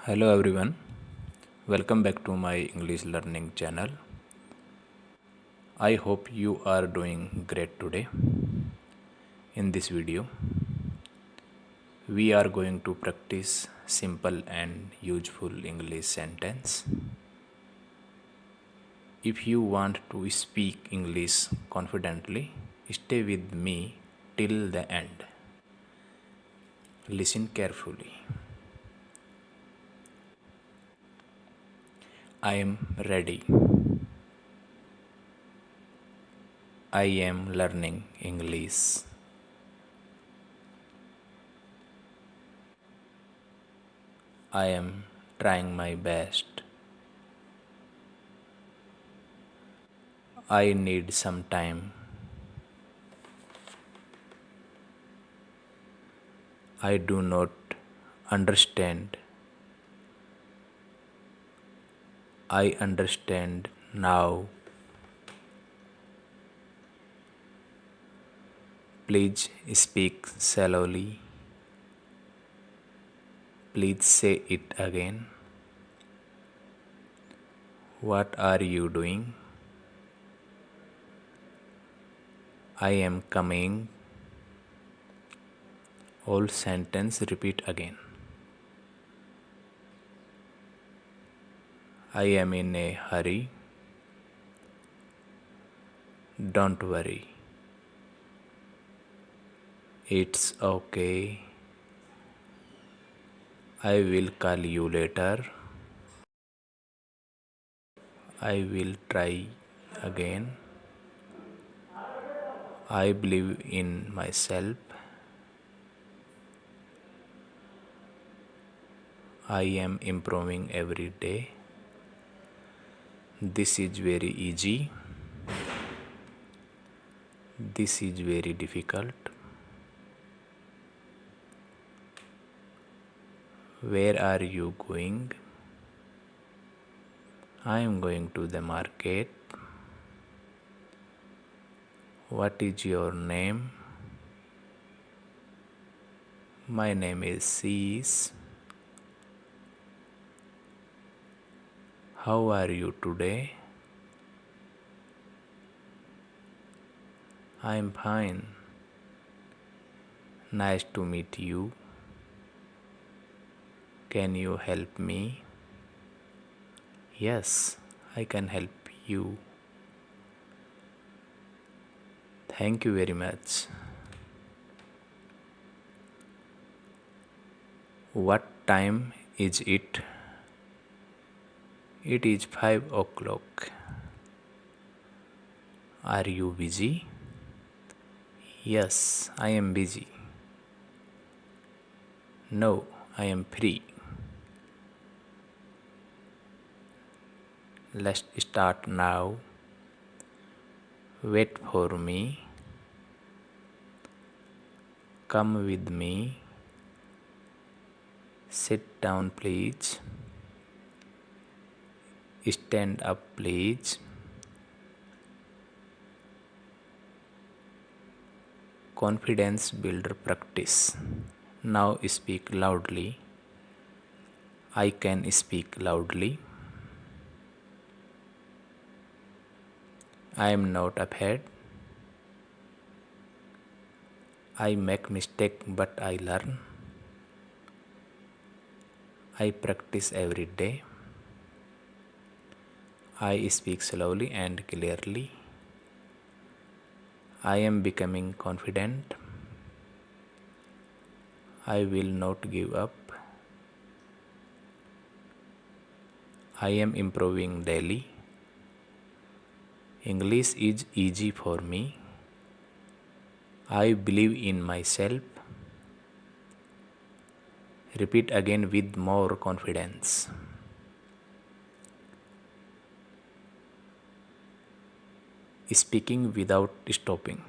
Hello everyone, welcome back to my English learning channel. I hope you are doing great today. In this video, we are going to practice simple and useful English sentence. If you want to speak English confidently, stay with me till the end. Listen carefully. I am ready. I am learning English. I am trying my best. I need some time. I do not understand. I understand now. Please speak slowly. Please say it again. What are you doing? I am coming. All sentence repeat again. I am in a hurry. Don't worry. It's okay. I will call you later. I will try again. I believe in myself. I am improving every day. This is very easy. This is very difficult. Where are you going? I am going to the market. What is your name? My name is Sis. How are you today? I am fine. Nice to meet you. Can you help me? Yes, I can help you. Thank you very much. What time is it? It is 5 o'clock. Are you busy? Yes, I am busy. No, I am free. Let's start now. Wait for me. Come with me. Sit down, please. Stand up, please. Confidence builder practice. Now speak loudly. I can speak loudly. I am not afraid. I make mistake but I learn. I practice every day. I speak slowly and clearly. I am becoming confident. I will not give up. I am improving daily. English is easy for me. I believe in myself. Repeat again with more confidence. Speaking without stopping.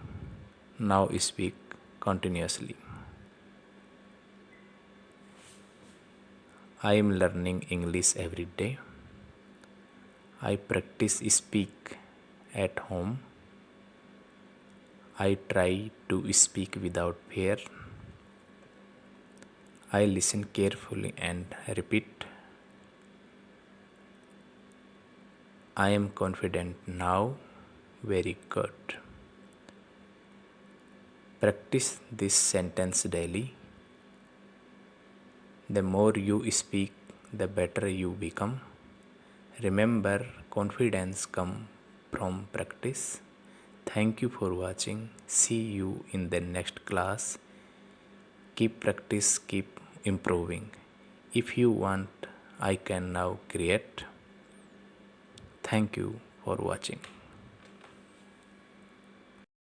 Now speak continuously. I am learning English every day. I practice speak at home. I try to speak without fear. I listen carefully and repeat. I am confident now. Very good. Practice this sentence daily. The more you speak, the better you become. Remember, confidence comes from practice. Thank you for watching. See you in the next class. Keep practice, keep improving. If you want, I can now create. Thank you for watching.